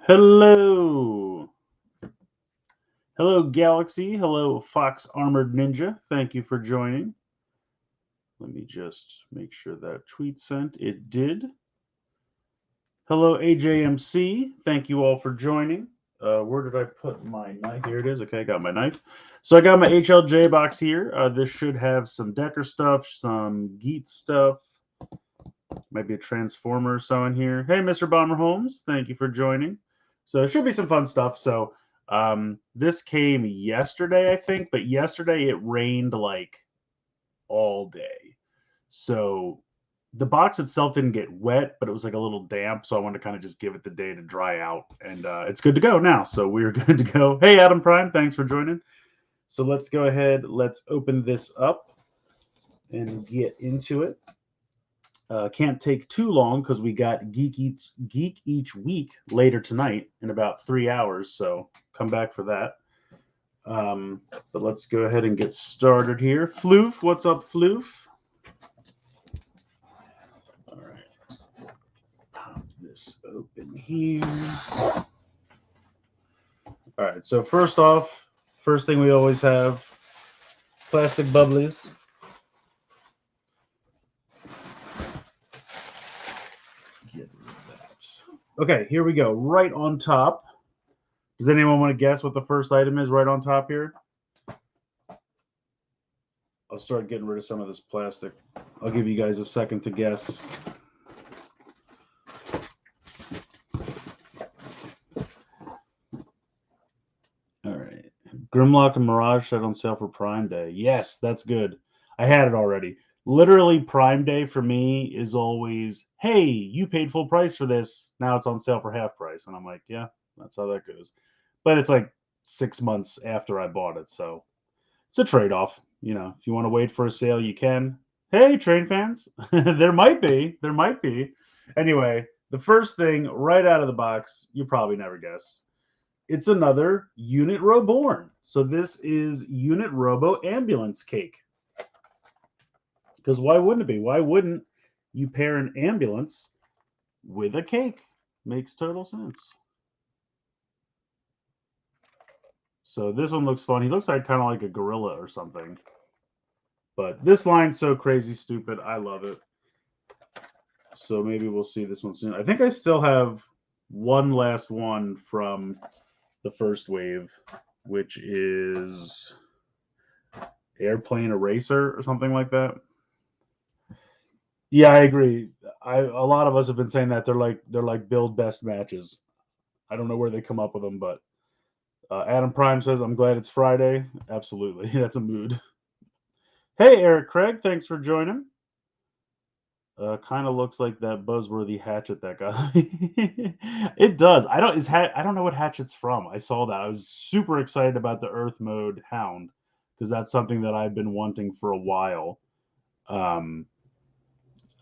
Hello. Hello, Galaxy. Hello, Fox Armored Ninja. Thank you for joining. Let me just make sure that tweet sent. It did. Hello, AJMC. Thank you all for joining. Where did I put my knife? Here it is. Okay, I got my knife. So I got my HLJ box here. This should have some Decker stuff, some Geats stuff, might be a Transformer or so in here. Hey, Mr. Bomber Holmes. Thank you for joining. So it should be some fun stuff. So this came yesterday, I think, but yesterday it rained like all day. So the box itself didn't get wet, but it was like a little damp. So I wanted to kind of just give it the day to dry out. And it's good to go now. So we're good to go. Hey, Adam Prime, thanks for joining. So let's go ahead. Let's open this up and get into it. Can't take too long because we got Geek each week later tonight in about 3 hours. So come back for that. But let's go ahead and get started here. Floof, what's up, Floof? All right, pop this open here. All right, so first off, first thing we always have, plastic bubblies. Get rid of that. Okay, here we go. Right on top. Does anyone want to guess what the first item is right on top here? I'll start getting rid of some of this plastic. I'll give you guys a second to guess. All right. Grimlock and Mirage set on sale for Prime Day. Yes, that's good. I had it already. Literally, Prime Day for me is always, hey, you paid full price for this. Now it's on sale for half price. And I'm like, yeah, that's how that goes. But it's like 6 months after I bought it. So it's a trade off. You know, if you want to wait for a sale, you can. Hey, train fans, there might be. There might be. Anyway, the first thing right out of the box, you probably never guess. It's another Unit Roborn. So this is Unit Robo Ambulance Cake. Because why wouldn't it be? Why wouldn't you pair an ambulance with a cake? Makes total sense. So this one looks fun. He looks like kind of like a gorilla or something. But this line's so crazy stupid. I love it. So maybe we'll see this one soon. I think I still have one last one from the first wave, which is Airplane Eraser or something like that. Yeah, I agree. A lot of us have been saying that they're like build best matches. I don't know where they come up with them, but Adam Prime says, "I'm glad it's Friday." Absolutely, that's a mood. Hey, Eric Craig, thanks for joining. Kind of looks like that buzzworthy hatchet that guy. It does. I don't know what hatchet's from. I saw that. I was super excited about the Earth mode Hound because that's something that I've been wanting for a while. Um,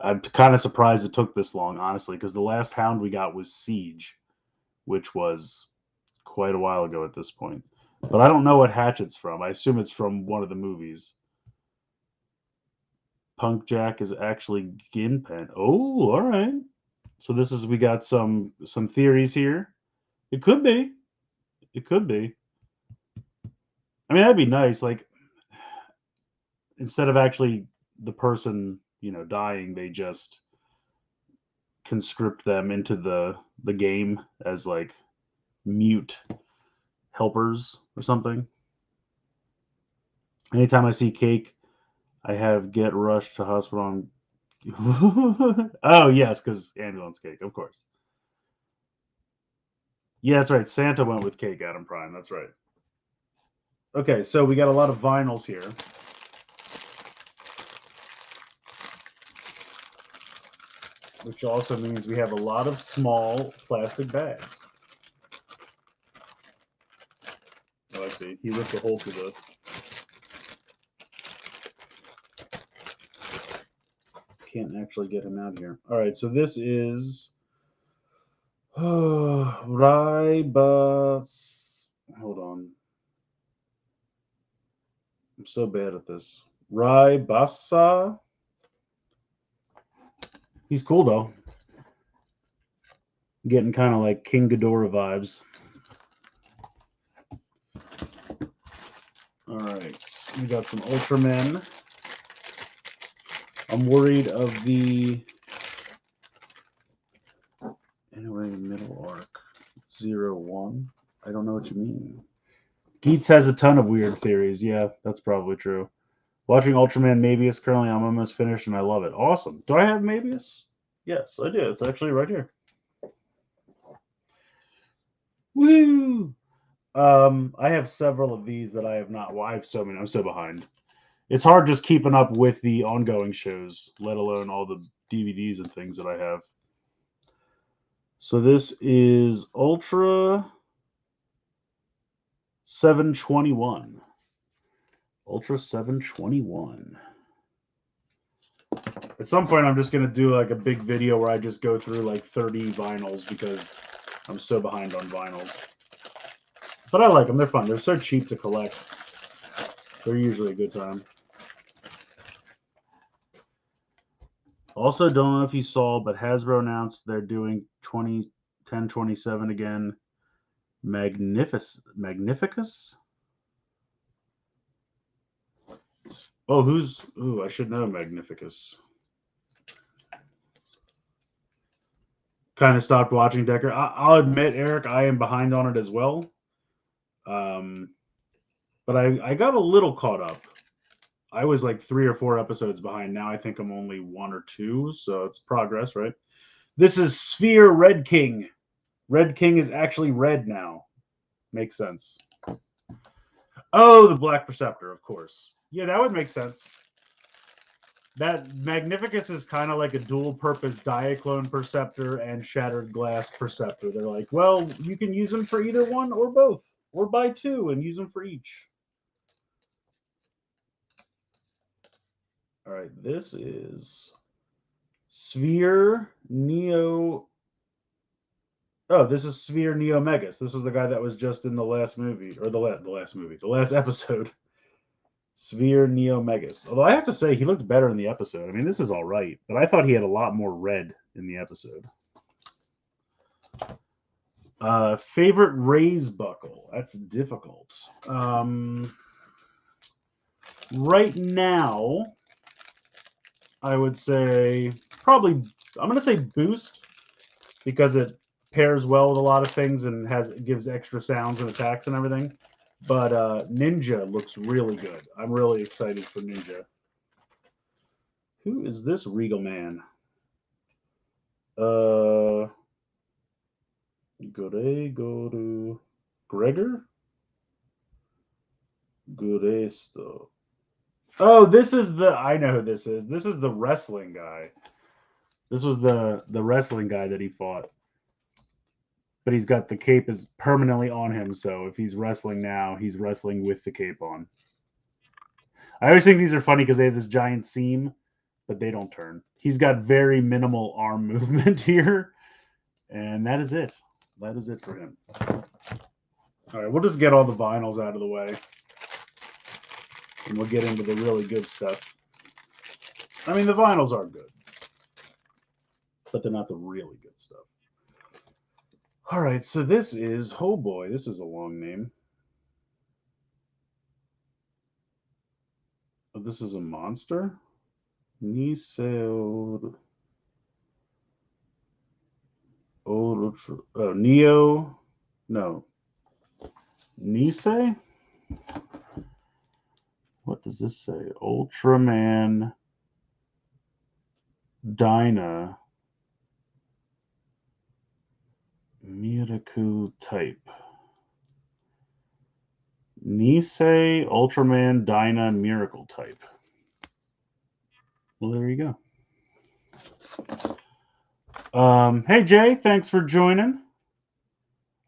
I'm kind of surprised it took this long, honestly, because the last Hound we got was Siege, which was quite a while ago at this point. But I don't know what hatchet's from. I assume it's from one of the movies. Punk Jack is actually Ginpen. Oh, all right. So this is we got some theories here. It could be. It could be. I mean, that'd be nice. Like instead of actually the person, dying, they just conscript them into the game as like mute helpers or something. Anytime I see Cake, I have get rushed to hospital on. Oh yes, because ambulance Cake, of course. Yeah, that's right. Santa went with Cake, Adam Prime. That's right. Okay, so we got a lot of vinyls here. Which also means we have a lot of small plastic bags. Oh, I see. He ripped a hole through the. Can't actually get him out here. All right, so this is Ribas. Hold on. I'm so bad at this. Ribasa. He's cool though. Getting kind of like King Ghidorah vibes. All right, we got some Ultramen. I'm worried of the anyway middle arc 0-1. I don't know what you mean. Geats has a ton of weird theories. Yeah, that's probably true. Watching Ultraman Mabius currently, I'm almost finished and I love it. Awesome. Do I have Mabius? Yes, I do. It's actually right here. Woo! I have several of these that I have not. Well, I have so many. I'm so behind. It's hard just keeping up with the ongoing shows, let alone all the DVDs and things that I have. So this is Ultra 721. Ultra 721. At some point, I'm just going to do like a big video where I just go through like 30 vinyls because I'm so behind on vinyls. But I like them. They're fun. They're so cheap to collect. They're usually a good time. Also, don't know if you saw, but Hasbro announced they're doing 1027 again. Magnificus? Oh, who's... Ooh, I should know Magnificus. Kind of stopped watching Decker. I'll admit, Eric, I am behind on it as well. But I got a little caught up. I was like 3 or 4 episodes behind. Now I think I'm only 1 or 2, so it's progress, right? This is Sphere Red King. Red King is actually red now. Makes sense. Oh, the Black Preceptor, of course. Yeah, that would make sense. That Magnificus is kind of like a dual-purpose Diaclone Perceptor and Shattered Glass Perceptor. They're like, well, you can use them for either one or both, or buy 2 and use them for each. All right, this is Sphere Neo. Oh, this is Sphere Neo Megas. This is the guy that was just in the last movie, or the last episode. Sphere Neo Megas. Although I have to say, he looked better in the episode. I mean, this is all right, but I thought he had a lot more red in the episode. Favorite raise buckle. That's difficult. Right now, I would say probably, I'm going to say Boost because it pairs well with a lot of things and gives extra sounds and attacks and everything. But Ninja looks really good. I'm really excited for Ninja. Who is this Regal Man? Go to Gregor? Guresto. Oh, this is I know who this is. This is the wrestling guy. This was the wrestling guy that he fought. But he's got the cape is permanently on him, so if he's wrestling now, he's wrestling with the cape on. I always think these are funny because they have this giant seam, but they don't turn. He's got very minimal arm movement here, and that is it. That is it for him. All right, we'll just get all the vinyls out of the way, and we'll get into the really good stuff. I mean, the vinyls are good, but they're not the really good stuff. All right, so this is, oh boy, this is a long name. Oh, this is a monster? Neo. No. Nisei? What does this say? Ultraman Dyna Miraku type. Nisei Ultraman Dyna Miracle type. Well, there you go. Hey, Jay, thanks for joining.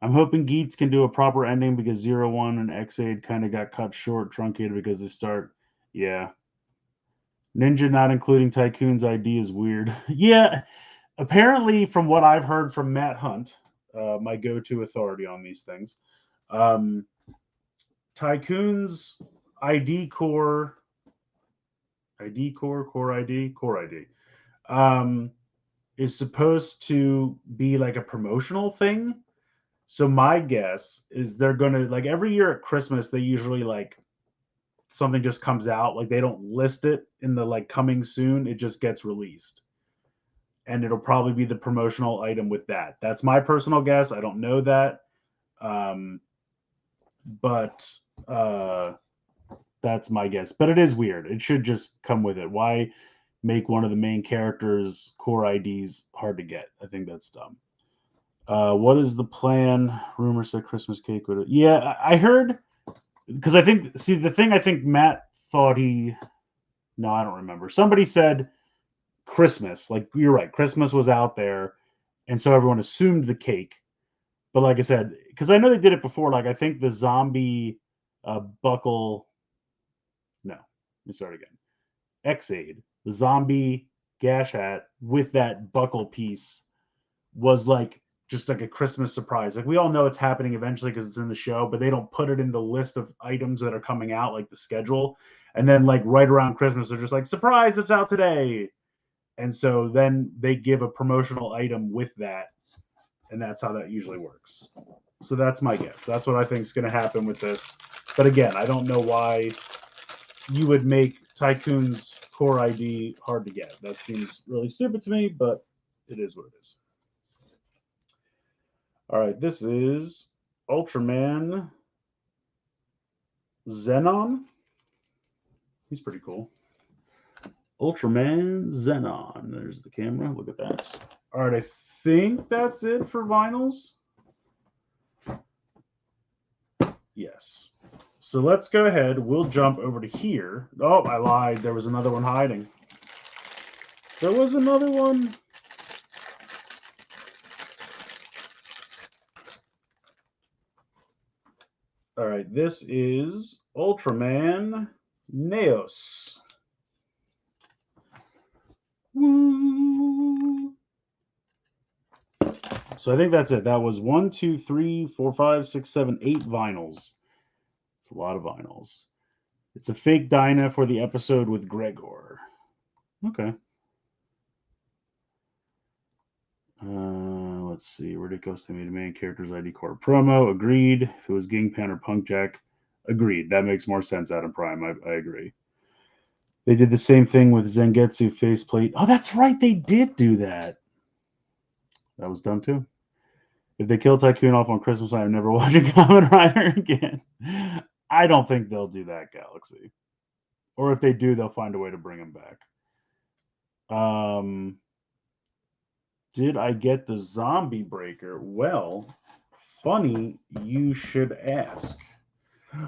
I'm hoping Geats can do a proper ending because 0-1 and X8 kind of got cut short, truncated because they start. Yeah. Ninja not including Tycoon's ID is weird. Yeah. Apparently, from what I've heard from Matt Hunt, my go-to authority on these things, Tycoon's core ID, is supposed to be like a promotional thing. So my guess is they're gonna like every year at Christmas they usually like something just comes out, like they don't list it in the like coming soon, it just gets released. And it'll probably be the promotional item with that. That's my personal guess. I don't know that. Um, but that's my guess. But it is weird. It should just come with it. Why make one of the main characters' core IDs hard to get? I think that's dumb. What is the plan? Rumor said Christmas cake would. Yeah, I heard because I think the thing I think Matt thought he. No, I don't remember. Somebody said Christmas. Like you're right, Christmas was out there, and so everyone assumed the cake. But like I said, because I know they did it before. Like I think the zombie buckle. No, let me start again. X-Aid, the zombie gash hat with that buckle piece was like just like a Christmas surprise. Like we all know it's happening eventually because it's in the show, but they don't put it in the list of items that are coming out, like the schedule. And then like right around Christmas, they're just like, surprise, it's out today. And so then they give a promotional item with that, and that's how that usually works. So that's my guess. That's what I think is going to happen with this. But again, I don't know why you would make Tycoon's core ID hard to get. That seems really stupid to me, but it is what it is. All right, this is Ultraman Xenon. He's pretty cool. Ultraman Xenon. There's the camera. Look at that. All right, I think that's it for vinyls. Yes. So let's go ahead. We'll jump over to here. Oh, I lied. There was another one hiding. There was another one. All right, this is Ultraman Neos. Woo. So I think that's it. That was 1, 2, 3, 4, 5, 6, 7, 8 vinyls. It's a lot of vinyls. It's a fake Dinah for the episode with Gregor. Okay. Let's see. Ridiculous. They made a main character's ID card promo. Agreed. If it was Gingpan or Punkjack, agreed. That makes more sense, Adam Prime. I agree. They did the same thing with Zangetsu faceplate. Oh, that's right. They did do that. That was dumb too. If they kill Tycoon off on Christmas, I am never watching Kamen Rider again. I don't think they'll do that, Galaxy. Or if they do, they'll find a way to bring him back. Did I get the zombie breaker? Well, funny you should ask.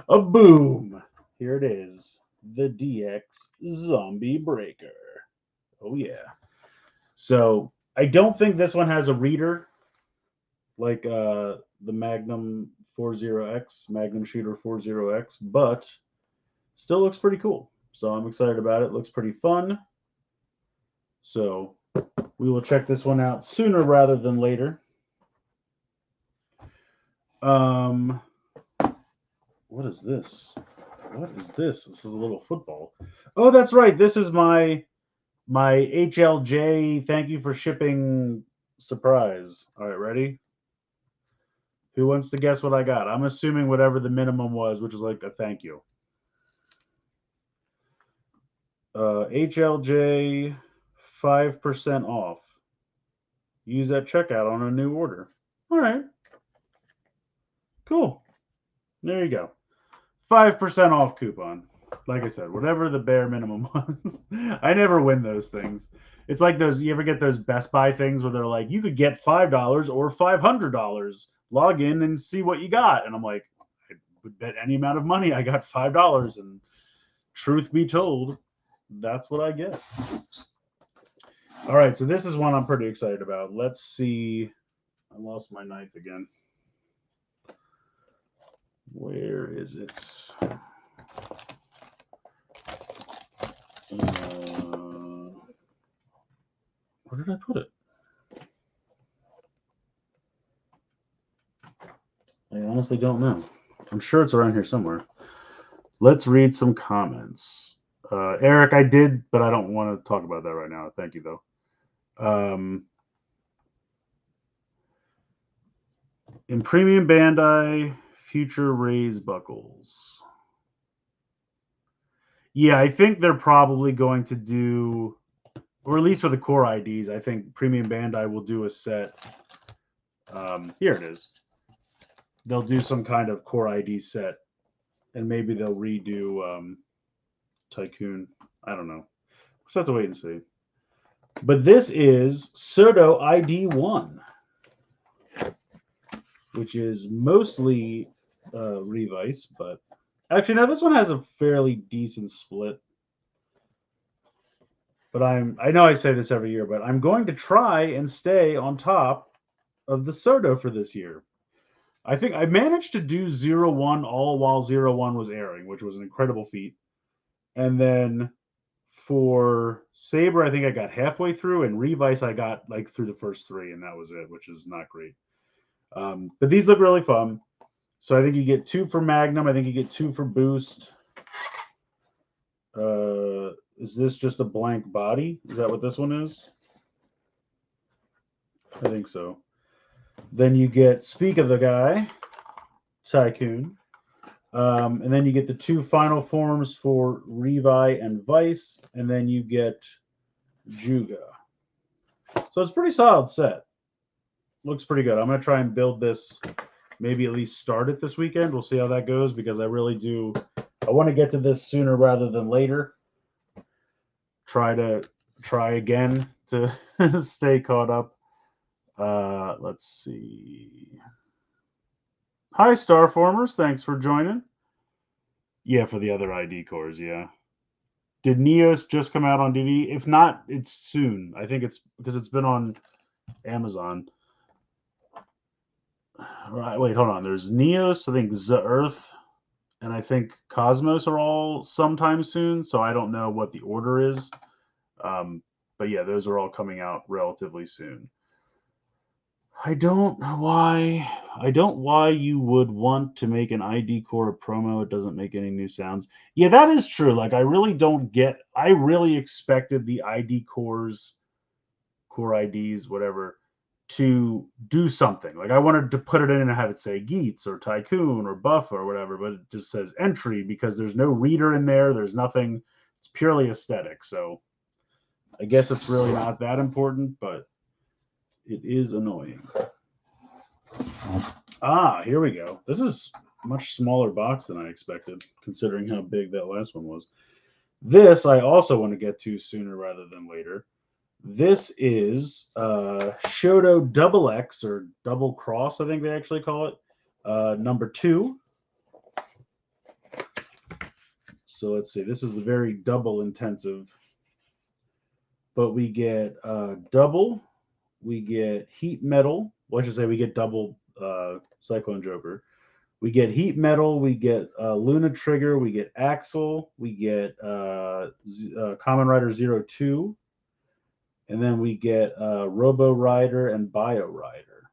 A boom! Here it is. The DX zombie breaker. Oh, yeah. So I don't think this one has a reader like the Magnum 40X, Magnum Shooter 40X, but still looks pretty cool. So I'm excited about it. Looks pretty fun. So we will check this one out sooner rather than later. What is this? What is this? This is a little football. Oh, that's right. This is my HLJ. Thank you for shipping surprise. All right, ready? Who wants to guess what I got? I'm assuming whatever the minimum was, which is like a thank you. HLJ 5% off. Use that checkout on a new order. All right. Cool. There you go. 5% off coupon. Like I said, whatever the bare minimum was. I never win those things. It's like those, you ever get those Best Buy things where they're like, you could get $5 or $500. Log in and see what you got. And I'm like, I would bet any amount of money I got $5. And truth be told, that's what I get. All right, so this is one I'm pretty excited about. Let's see. I lost my knife again. Where is it? Where did I put it? I honestly don't know. I'm sure it's around here somewhere. Let's read some comments. Eric, I did, but I don't want to talk about that right now. Thank you, though. In Premium Bandai, Future Raise Buckles. Yeah, I think they're probably going to do, or at least for the core IDs, I think Premium Bandai will do a set. Here it is. They'll do some kind of core ID set, and maybe they'll redo Tycoon. I don't know. We'll have to wait and see. But this is Soto ID1, which is mostly Revice, but actually, now this one has a fairly decent split. But I know I say this every year, but I'm going to try and stay on top of the Soto for this year. I think I managed to do 0-1 all while 0-1 was airing, which was an incredible feat. And then for Saber, I think I got halfway through, and Revice I got like through the first three, and that was it, which is not great. But these look really fun. So I think you get 2 for Magnum. I think you get 2 for Boost. Is this just a blank body? Is that what this one is? I think so. Then you get Speak of the Guy, Tycoon. And then you get the 2 final forms for Revi and Vice, and then you get Juga. So it's a pretty solid set. Looks pretty good. I'm going to try and build this, maybe at least start it this weekend. We'll see how that goes, because I really do. I want to get to this sooner rather than later. Try again to stay caught up. Let's see. Hi, Starformers. Thanks for joining. Yeah, for the other ID cores, yeah. Did Neos just come out on DVD? If not, it's soon. I think it's because it's been on Amazon. Right, wait, hold on. There's Neos, I think The Earth, and I think Cosmos are all sometime soon, so I don't know what the order is. But yeah, those are all coming out relatively soon. I don't know why you would want to make an ID core promo. It doesn't make any new sounds. Yeah, that is true. Like, I really expected the ID cores, core IDs, whatever, to do something. Like, I wanted to put it in and have it say Geats or Tycoon or Buff or whatever, but it just says entry because there's no reader in there. There's nothing. It's purely aesthetic. So I guess it's really not that important, but it is annoying. Ah, here we go. This is a much smaller box than I expected, considering how big that last one was. This I also want to get to sooner rather than later. This is Shoto Double X, or Double Cross, I think they actually call it, number 2. So let's see. This is a very double intensive. But we get double. We get heat metal. Well, I should say we get double Cyclone Joker. We get heat metal. We get Luna Trigger. We get Axel. We get Kamen Rider 02. And then we get Robo Rider and Bio Rider.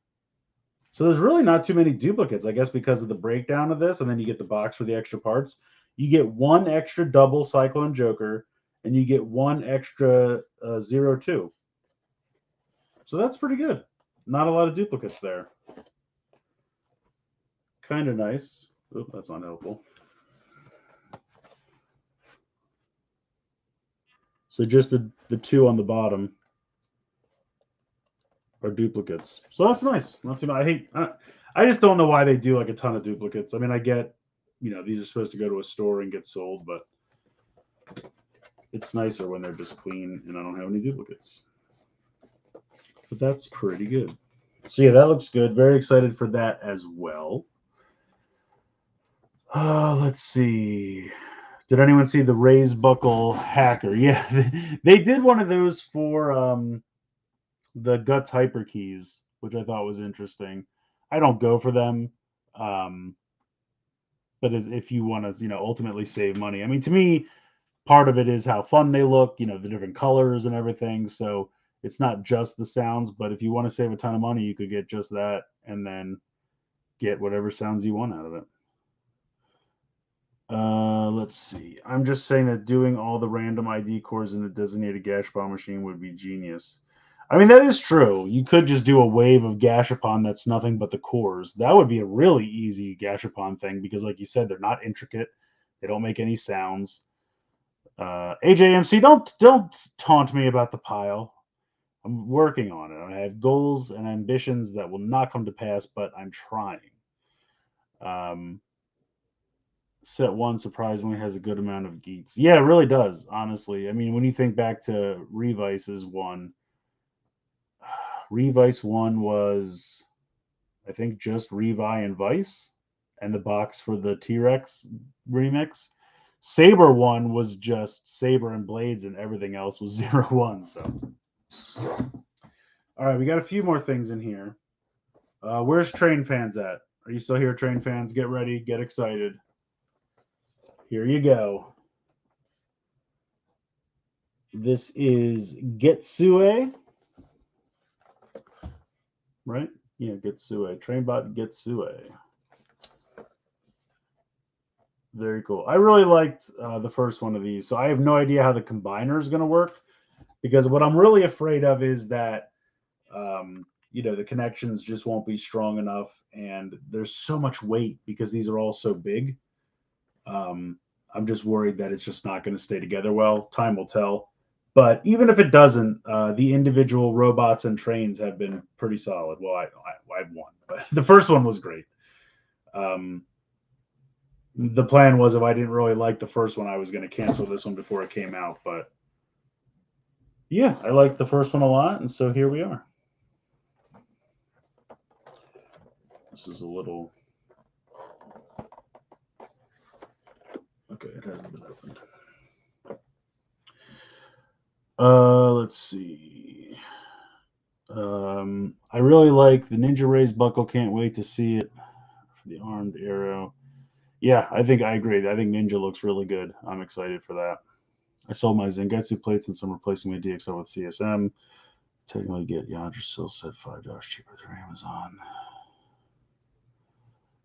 So there's really not too many duplicates, I guess, because of the breakdown of this. And then you get the box for the extra parts. You get 1 extra double Cyclone Joker, and you get 1 extra 02. So that's pretty good. Not a lot of duplicates there. Kind of nice. Oop, that's unhelpful. So just the 2 on the bottom are duplicates. So that's nice. Not too bad. I just don't know why they do like a ton of duplicates. I mean, I get, these are supposed to go to a store and get sold, but it's nicer when they're just clean and I don't have any duplicates. But that's pretty good. So yeah, that looks good. Very excited for that as well. Let's see. Did anyone see the Raise Buckle Hacker? Yeah, they did one of those for the Guts Hyper Keys, which I thought was interesting. I don't go for them, but if you want to, ultimately save money, I mean, to me, part of it is how fun they look, the different colors and everything. So it's not just the sounds, but if you want to save a ton of money, you could get just that and then get whatever sounds you want out of it. Let's see. I'm just saying that doing all the random ID cores in a designated gash bomb machine would be genius. I mean, that is true. You could just do a wave of Gashapon that's nothing but the cores. That would be a really easy Gashapon thing because, like you said, they're not intricate. They don't make any sounds. AJMC, don't taunt me about the pile. I'm working on it. I have goals and ambitions that will not come to pass, but I'm trying. Um, Set one surprisingly has a good amount of Geats. Yeah, it really does. Honestly, I mean, when you think back to Revice's one, Revice one was, I think, just Revi and Vice, and the box for the T-Rex remix. Saber one was just Saber and Blades, and everything else was 01. So, all right, we got a few more things in here. Where's Train Fans at? Are you still here, Train Fans? Get ready, get excited. Here you go. This is Getsue, right? Yeah, Getsue. Trainbot Getsue. Very cool. I really liked the first one of these. So I have no idea how the combiner is going to work because what I'm really afraid of is that the connections just won't be strong enough, and there's so much weight because these are all so big. I'm just worried that it's just not going to stay together well. Time will tell. But even if it doesn't, the individual robots and trains have been pretty solid. Well, I've won, but the first one was great. Um, the plan was if I didn't really like the first one, I was going to cancel this one before it came out. But yeah, I liked the first one a lot, and so here we are. This is a little. Okay, it hasn't been opened. Let's see. I really like the Ninja Rays buckle. Can't wait to see it for the armed arrow. Yeah, I think I agree. I think Ninja looks really good. I'm excited for that. I sold my Zangetsu plates and some replacing my DXL with CSM. Technically, get Yandra still set $5 cheaper through Amazon.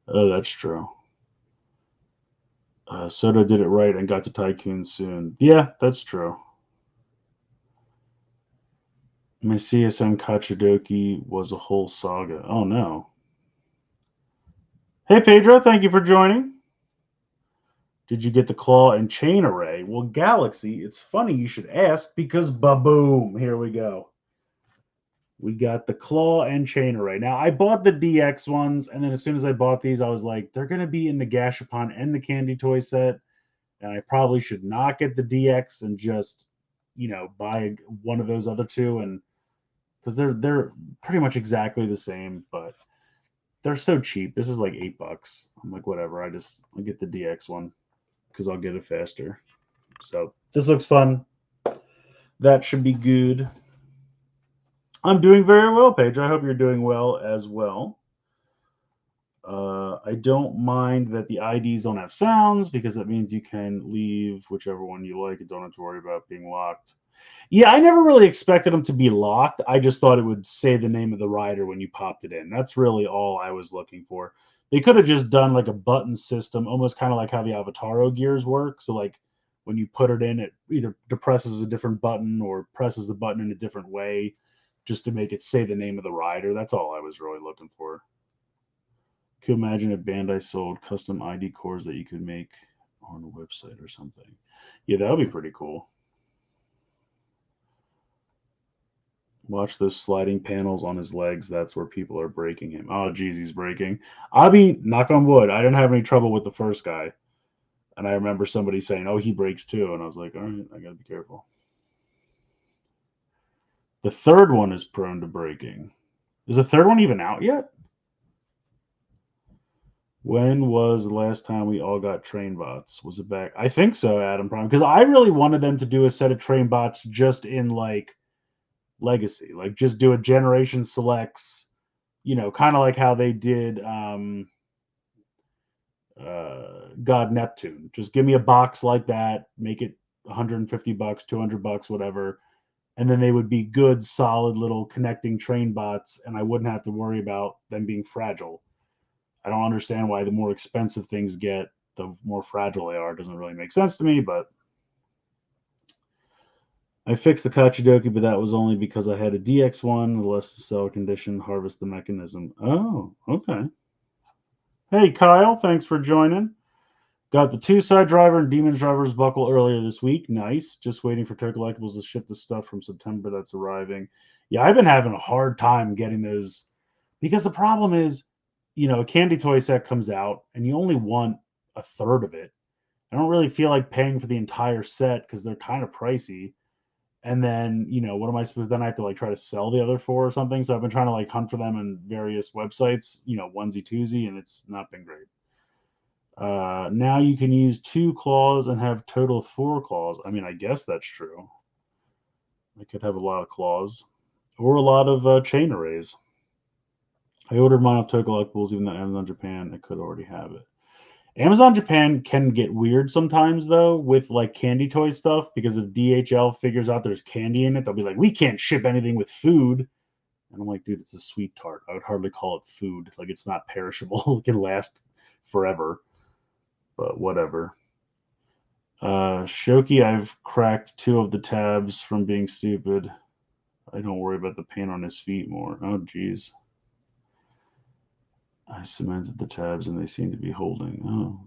Oh, that's true. Soto did it right and got to Tycoon soon. Yeah, that's true. My CSM Kachidoki was a whole saga. Oh no. Hey Pedro, thank you for joining. Did you get the claw and chain array? Well, Galaxy, it's funny you should ask because ba-boom, here we go. We got the claw and chain array. Now, I bought the DX ones, and then as soon as I bought these, I was like, they're going to be in the Gashapon and the Candy Toy set, and I probably should not get the DX and just, buy one of those other two, and because they're pretty much exactly the same, but they're so cheap. This is like $8. I'm like, whatever. I'll get the DX one because I'll get it faster. So this looks fun. That should be good. I'm doing very well, Paige. I hope you're doing well as well. I don't mind that the IDs don't have sounds because that means you can leave whichever one you like and don't have to worry about being locked. Yeah, I never really expected them to be locked. I just thought it would say the name of the rider when you popped it in. That's really all I was looking for. They could have just done like a button system, almost kind of like how the Avataro gears work. So like when you put it in, it either depresses a different button or presses the button in a different way just to make it say the name of the rider. That's all I was really looking for. Could you imagine if Bandai sold custom ID cores that you could make on a website or something? Yeah, that would be pretty cool. Watch those sliding panels on his legs. That's where people are breaking him. Oh, geez, he's breaking. I'll be, knock on wood, I didn't have any trouble with the first guy. And I remember somebody saying, oh, he breaks too. And I was like, all right, I got to be careful. The third one is prone to breaking. Is the third one even out yet? When was the last time we all got train bots? Was it back? I think so, Adam Prime. Because I really wanted them to do a set of train bots just in like Legacy. Like just do a generation selects, kind of like how they did God Neptune. Just give me a box like that, make it $150, $200, whatever, and then they would be good, solid little connecting train bots, and I wouldn't have to worry about them being fragile. I don't understand why the more expensive things get, the more fragile they are. It doesn't really make sense to me, but I fixed the Kachidoki, but that was only because I had a DX1, the less cell condition, harvest the mechanism. Oh, okay. Hey, Kyle, thanks for joining. Got the 2-side driver and Demon's driver's buckle earlier this week. Nice. Just waiting for Terra Collectibles to ship the stuff from September that's arriving. Yeah, I've been having a hard time getting those because the problem is, a candy toy set comes out and you only want a third of it. I don't really feel like paying for the entire set because they're kind of pricey. And then, what am I supposed to then I have to like try to sell the other 4 or something? So I've been trying to like hunt for them on various websites, onesie twosie, and it's not been great. Now you can use 2 claws and have total 4 claws. I mean, I guess that's true. I could have a lot of claws or a lot of chain arrays. I ordered mine off Total Collectibles, even though Amazon Japan, I could already have it. Amazon Japan can get weird sometimes, though, with like candy toy stuff, because if DHL figures out there's candy in it, they'll be like, we can't ship anything with food. And I'm like, dude, it's a sweet tart. I would hardly call it food. Like, it's not perishable. It can last forever. But whatever. Shoki, I've cracked 2 of the tabs from being stupid. I don't worry about the paint on his feet more. Oh, geez. I cemented the tabs and they seem to be holding. Oh.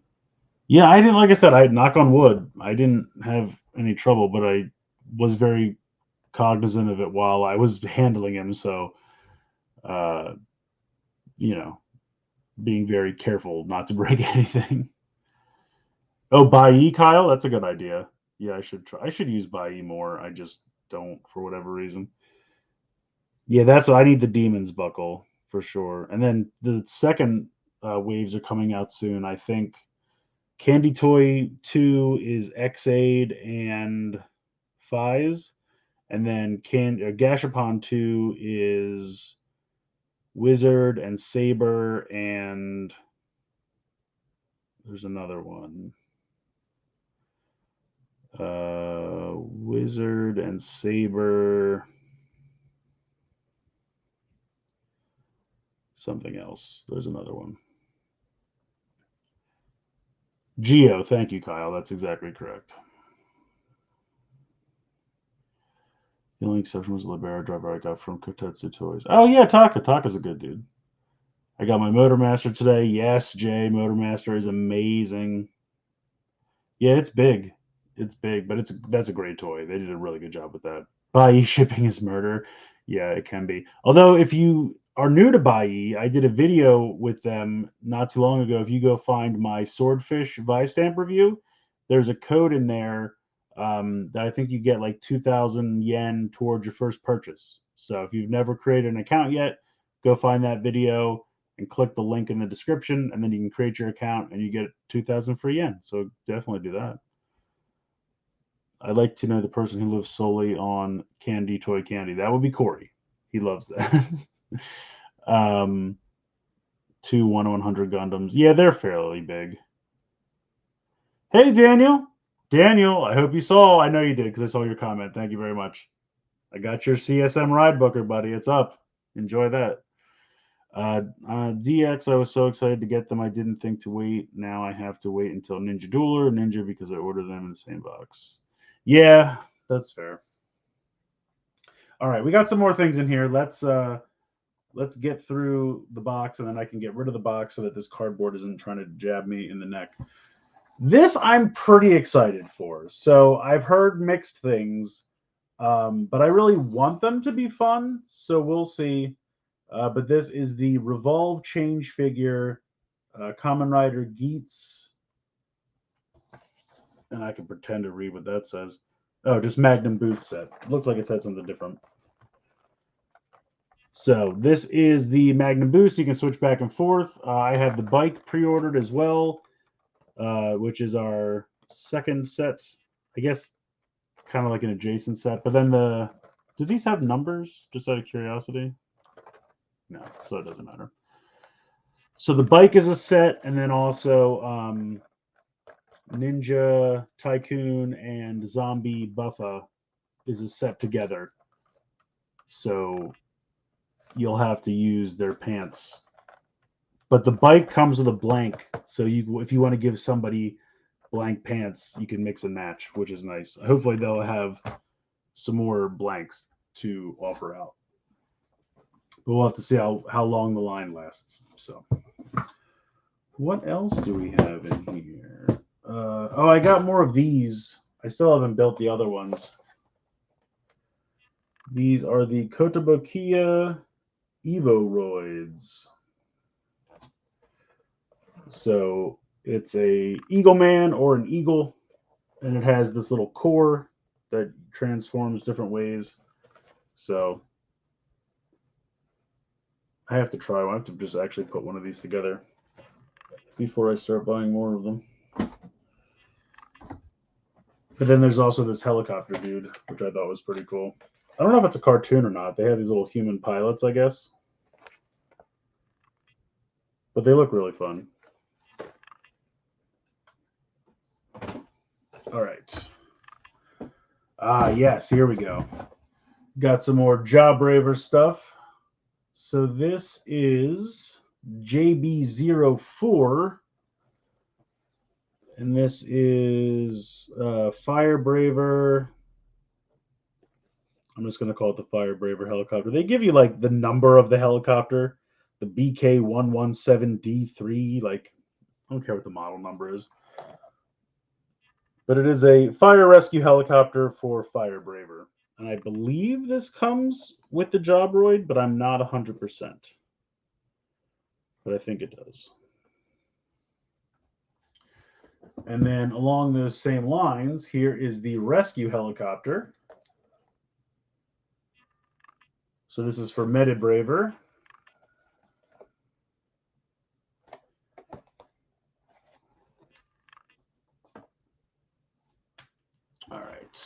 Yeah, I didn't, like I said, I knock on wood. I didn't have any trouble, but I was very cognizant of it while I was handling him. So, uh, being very careful not to break anything. Oh, Bai, Kyle, that's a good idea. Yeah, I should try. I should use Bai more. I just don't for whatever reason. Yeah, I need the Demon's buckle for sure. And then the second waves are coming out soon. I think Candy Toy 2 is X-Aid and Fies, and then Gashapon 2 is Wizard and Saber, and there's another one. Wizard and Saber, something else. There's another one. Geo, thank you, Kyle. That's exactly correct. The only exception was the Libera driver I got from Kotetsu Toys. Oh yeah, Taka. Taka's a good dude. I got my Motormaster today. Yes, Jay, Motormaster is amazing. Yeah, it's big. It's big, but that's a great toy. They did a really good job with that. Bai shipping is murder. Yeah, it can be. Although if you are new to Bai, I did a video with them not too long ago. If you go find my Swordfish Vi-Stamp review, there's a code in there that I think you get like 2,000 yen towards your first purchase. So if you've never created an account yet, go find that video and click the link in the description, and then you can create your account and you get 2,000 free yen. So definitely do that. I'd like to know the person who lives solely on toy candy. That would be Corey. He loves that. 2 1/100 Gundams. Yeah, they're fairly big. Hey, Daniel. Daniel, I hope you saw. I know you did because I saw your comment. Thank you very much. I got your CSM ride booker, buddy. It's up. Enjoy that. DX, I was so excited to get them. I didn't think to wait. Now I have to wait until Ninja Duel or Ninja because I ordered them in the same box. Yeah, that's fair. All right, we got some more things in here. Let's get through the box, and then I can get rid of the box so that this cardboard isn't trying to jab me in the neck. This I'm pretty excited for. So I've heard mixed things, but I really want them to be fun. So we'll see. But this is the Revolve Change figure, Kamen Rider Geats. And I can pretend to read what that says. Oh, just Magnum Booth set. Looked like it said something different. So this is the Magnum Boost. You can switch back and forth. I have the bike pre-ordered as well, which is our second set. I guess kind of like an adjacent set. But then do these have numbers? Just out of curiosity. No, so it doesn't matter. So the bike is a set, and then also Ninja Tycoon and Zombie Buffa is a set together. So you'll have to use their pants. But the bike comes with a blank, so if you want to give somebody blank pants, you can mix and match, which is nice. Hopefully they'll have some more blanks to offer out. But we'll have to see how long the line lasts. So, what else do we have in here? Oh, I got more of these. I still haven't built the other ones. These are the Kotobukiya Evoroids. So it's a Eagle Man or an eagle, and it has this little core that transforms different ways. So I have to try one. I have to just actually put one of these together before I start buying more of them. But then there's also this helicopter dude, which I thought was pretty cool. I don't know if it's a cartoon or not. They have these little human pilots, I guess. But they look really fun. All right. Yes, here we go. Got some more Jobraver stuff. So this is JB04. And this is Fire Braver. I'm just going to call it the Fire Braver helicopter. They give you like the number of the helicopter, the BK117D3. Like, I don't care what the model number is. But it is a fire rescue helicopter for Fire Braver. And I believe this comes with the Jobroid, but I'm not 100%. But I think it does. And then along those same lines, here is the rescue helicopter. So this is for Medibraver. All right.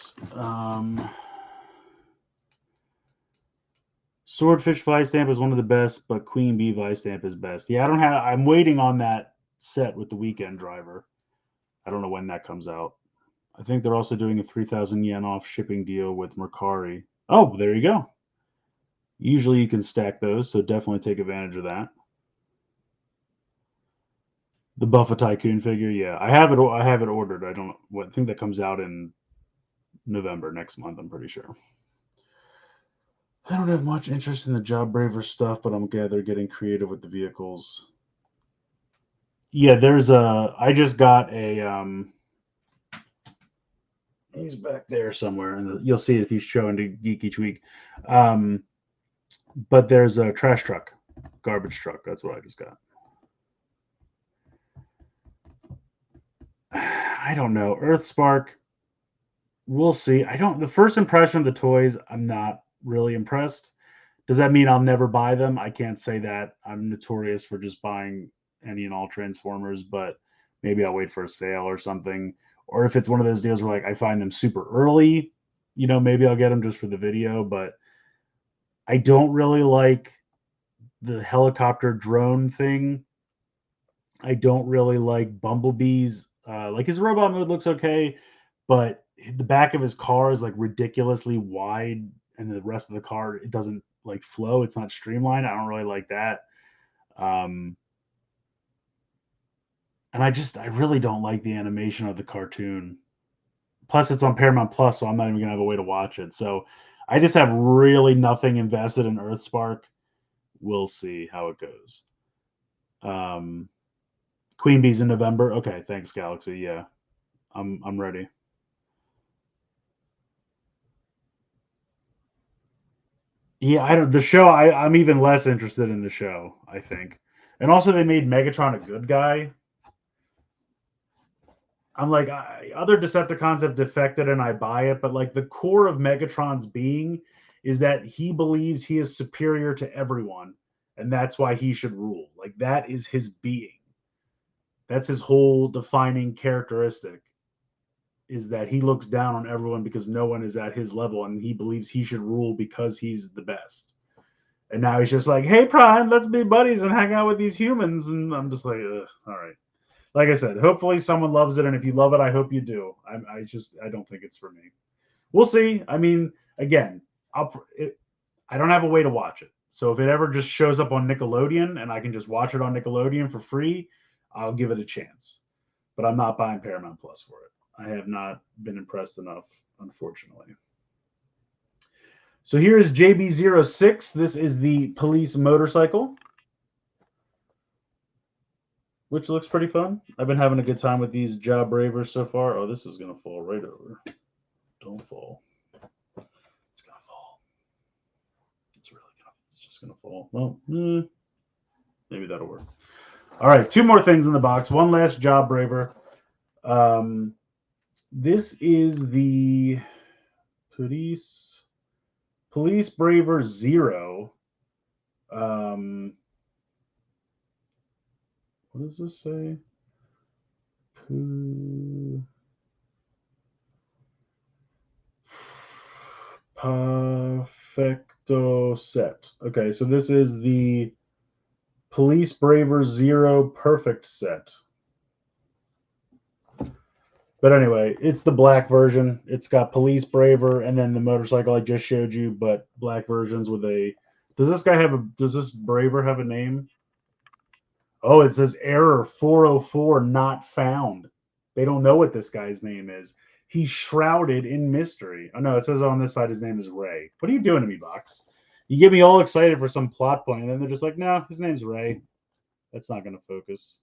Swordfish Vice Stamp is one of the best, but Queen Bee Vice Stamp is best. Yeah, I don't have. I'm waiting on that set with the Weekend Driver. I don't know when that comes out. I think they're also doing a 3,000 yen off shipping deal with Mercari. Oh, there you go. Usually you can stack those, so definitely take advantage of that. The Buffa Tycoon figure, yeah, I have it. I have it ordered. I don't. I think that comes out in November next month. I'm pretty sure. I don't have much interest in the Jobraver stuff, but I'm glad they're getting creative with the vehicles. Yeah, there's a. I just got a. He's back there somewhere, and you'll see it if he's showing to Geek each week. But there's a trash truck, garbage truck. That's what I just got. I don't know. Earthspark. We'll see. I don't. The first impression of the toys, I'm not really impressed. Does that mean I'll never buy them? I can't say that. I'm notorious for just buying any and all Transformers, but maybe I'll wait for a sale or something. Or if it's one of those deals where like I find them super early, maybe I'll get them just for the video. But I don't really like the helicopter drone thing. I don't really like Bumblebee's. Like his robot mode looks okay, but the back of his car is like ridiculously wide, and the rest of the car it doesn't like flow. It's not streamlined. I don't really like that. And I really don't like the animation of the cartoon. Plus, it's on Paramount Plus, so I'm not even gonna have a way to watch it. So I just have really nothing invested in Earthspark. We'll see how it goes. Queen Bee's in November. Okay, thanks, Galaxy. Yeah, I'm ready. Yeah, I don't. The show. I'm even less interested in the show. I think, and also they made Megatron a good guy. I'm like, other Decepticons have defected, and I buy it. But like the core of Megatron's being is that he believes he is superior to everyone, and that's why he should rule. Like that is his being. That's his whole defining characteristic. Is that he looks down on everyone because no one is at his level, and he believes he should rule because he's the best. And now he's just like, "Hey, Prime, let's be buddies and hang out with these humans." And I'm just like, all right. Like I said, hopefully someone loves it, and if you love it, I hope you do. I don't think it's for me. We'll see. I mean, again, I don't have a way to watch it. So if it ever just shows up on Nickelodeon and I can just watch it on Nickelodeon for free, I'll give it a chance. But I'm not buying Paramount Plus for it. I have not been impressed enough, unfortunately. So here is JB06. This is the police motorcycle, which looks pretty fun. I've been having a good time with these Jobravers so far. Oh, this is going to fall right over. Don't fall. It's going to fall. It's just going to fall. Well, maybe that'll work. All right, 2 more things in the box. One last Jobraver. This is the Police Braver Zero. What does this say? Perfecto set. Okay, so this is the Police Braver Zero Perfect set. But anyway, it's the black version. It's got Police Braver and then the motorcycle I just showed you, but black versions with a. Does this Braver have a name? Oh, it says error 404 not found. They don't know what this guy's name is. He's shrouded in mystery. Oh no, it says on this side his name is Ray. What are you doing to me, Box? You get me all excited for some plot point, and then they're just like, no, his name's Ray. That's not going to focus.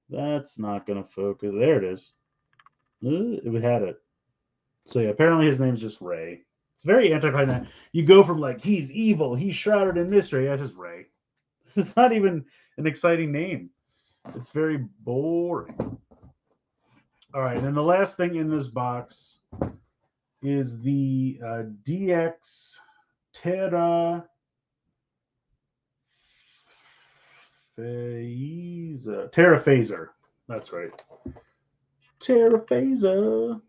That's not going to focus. There it is. We had it. So yeah, apparently his name's just Ray. It's very anticlimactic. You go from like, he's evil, he's shrouded in mystery. That's just Ray. It's not even an exciting name. It's very boring. All right, and then the last thing in this box is the DX Terra Phaser. That's right. Terra Phaser.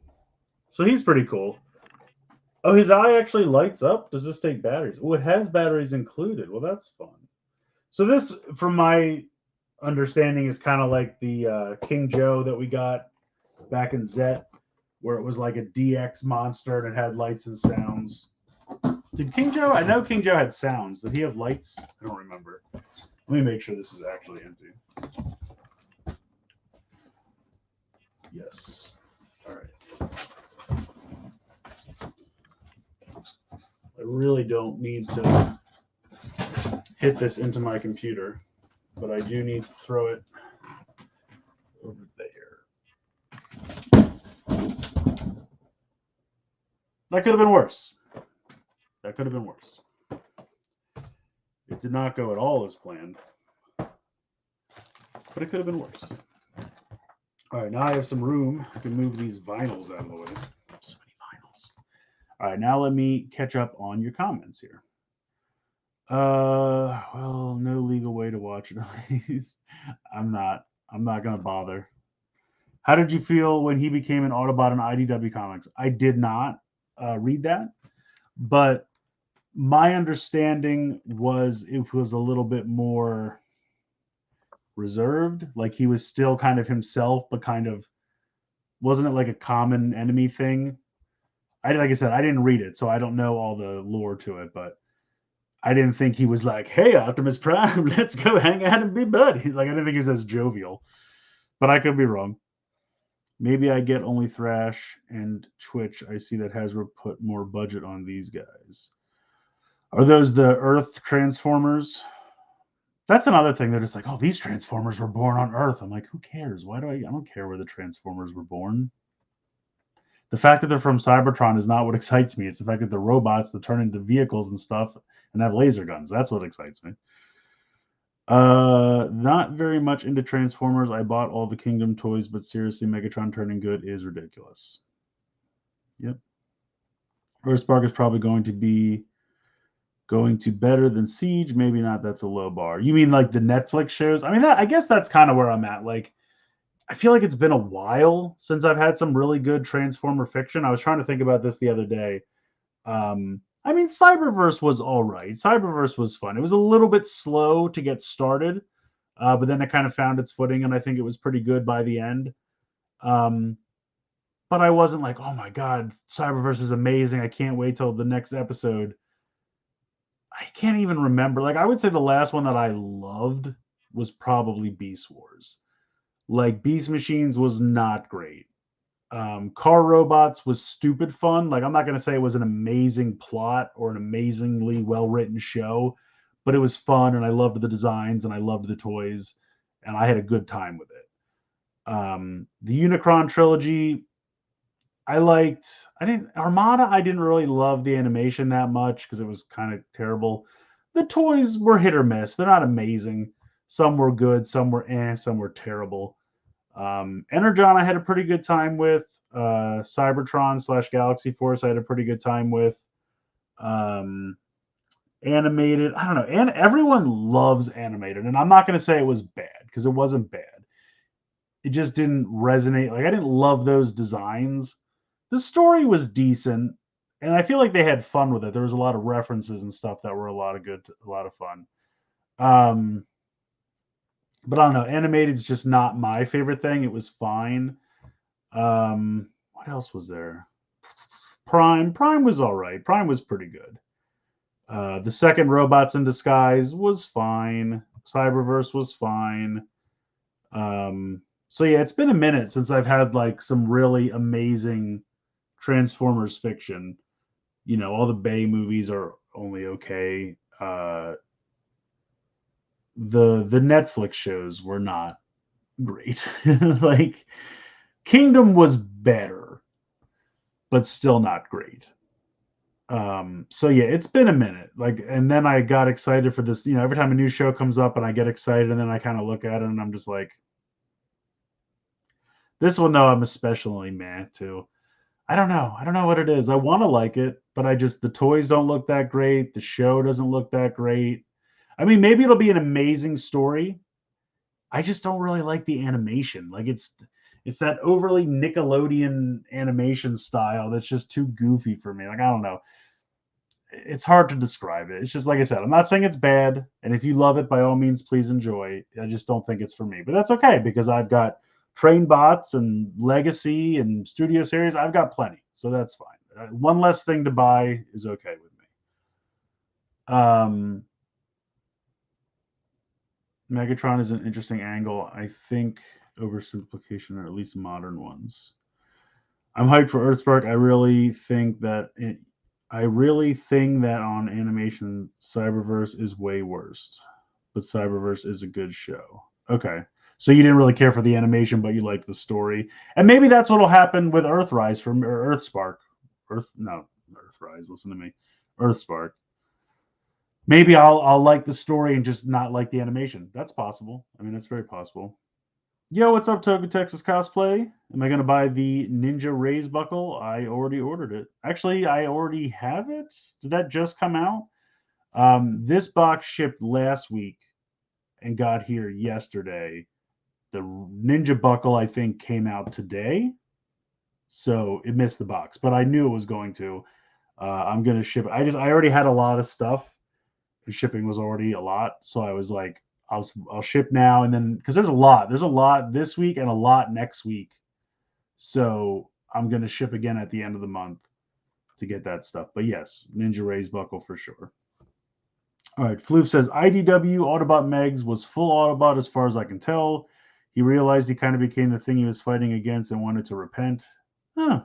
So he's pretty cool. Oh, his eye actually lights up. Does this take batteries? Oh, it has batteries included. Well, that's fun. So this, from my understanding, is kind of like the King Joe that we got back in Zet, where it was like a DX monster and it had lights and sounds. Did King Joe? I know King Joe had sounds. Did he have lights? I don't remember. Let me make sure this is actually empty. Yes. All right. I really don't need to hit this into my computer, but I do need to throw it over there. That could have been worse. That could have been worse. It did not go at all as planned, but it could have been worse. All right, now I have some room. I can move these vinyls out of the way. So many vinyls. All right, now let me catch up on your comments here. Well, no legal way to watch it, at least. I'm not gonna bother. How did you feel when he became an Autobot in IDW Comics? I did not read that, but my understanding was it was a little bit more reserved. Like he was still kind of himself, but kind of wasn't it like a common enemy thing? Like I said, I didn't read it, so I don't know all the lore to it, but I didn't think he was like, "Hey, Optimus Prime, let's go hang out and be buddies." Like I didn't think he was as jovial, but I could be wrong. Maybe I get only Thrash and Twitch. I see that Hasbro put more budget on these guys. Are those the Earth Transformers? That's another thing. They're just like, oh, these Transformers were born on Earth. I'm like, who cares? I don't care where the Transformers were born. The fact that they're from Cybertron is not what excites me. It's the fact that they're robots that turn into vehicles and stuff and have laser guns. That's what excites me. Not very much into Transformers. I bought all the Kingdom toys, but seriously, Megatron turning good is ridiculous. Yep. Earthspark is probably going to better than Siege. Maybe not. That's a low bar. You mean like the Netflix shows? I mean, I guess that's kind of where I'm at. Like, I feel like it's been a while since I've had some really good Transformer fiction. I was trying to think about this the other day. I mean, Cyberverse was all right. Cyberverse was fun. It was a little bit slow to get started, but then it kind of found its footing, and I think it was pretty good by the end. But I wasn't like, oh my God, Cyberverse is amazing. I can't wait till the next episode. I can't even remember. Like, I would say the last one that I loved was probably Beast Wars. Like, Beast Machines was not great. Car Robots was stupid fun. Like, I'm not going to say it was an amazing plot or an amazingly well written show, but it was fun, and I loved the designs and I loved the toys, and I had a good time with it. The Unicron trilogy, I liked. I didn't Armada. I didn't really love the animation that much because it was kind of terrible. The toys were hit or miss. They're not amazing. Some were good, some were some were terrible. Energon, I had a pretty good time with. Cybertron slash Galaxy Force, I had a pretty good time with. Um, Animated, I don't know. And everyone loves animated, and I'm not going to say it was bad because it wasn't bad. It just didn't resonate. Like, I didn't love those designs. The story was decent, and I feel like they had fun with it. There was a lot of references and stuff that were a lot of fun. Um, but I don't know. Animated is just not my favorite thing. It was fine. What else was there? Prime was all right. Prime was pretty good. The second Robots in Disguise was fine. Cyberverse was fine. So yeah, it's been a minute since I've had like some really amazing Transformers fiction. You know, all the Bay movies are only okay. The Netflix shows were not great. Like, Kingdom was better, but still not great. So yeah, it's been a minute. Like, and then I got excited for this. You know, every time a new show comes up, and I get excited, and then I kind of look at it, and I'm just like, this one though, I'm especially mad too. I don't know. I don't know what it is. I want to like it, but the toys don't look that great. The show doesn't look that great. I mean, maybe it'll be an amazing story. I just don't really like the animation. Like, it's that overly Nickelodeon animation style that's just too goofy for me. Like, I don't know. It's hard to describe it. It's just like I said, I'm not saying it's bad, and if you love it, by all means, please enjoy. I just don't think it's for me, but that's okay because I've got Train Bots and Legacy and Studio Series. I've got plenty, so that's fine. One less thing to buy is okay with me. Megatron is an interesting angle. I think oversimplification, or at least modern ones. I'm hyped for Earthspark. I really think that on animation, Cyberverse is way worse, but Cyberverse is a good show. Okay, so you didn't really care for the animation, but you liked the story, and maybe that's what'll happen with Earthrise from or Earthspark. Earthrise. Listen to me, Earthspark. Maybe I'll like the story and just not like the animation. That's possible. I mean, that's very possible. Yo, what's up, Toku Texas Cosplay? Am I going to buy the Ninja Raise buckle? I already ordered it. Actually, I already have it. Did that just come out? This box shipped last week and got here yesterday. The Ninja buckle, I think, came out today. So it missed the box, but I knew it was going to. I'm going to ship it. I already had a lot of stuff. The shipping was already a lot. So I was like, I'll ship now, and then because there's a lot this week and a lot next week, so I'm gonna ship again at the end of the month to get that stuff. But yes, Ninja Ray's buckle for sure. All right, Floof says IDW Autobot Megs was full Autobot as far as I can tell. He realized he kind of became the thing he was fighting against and wanted to repent. Huh.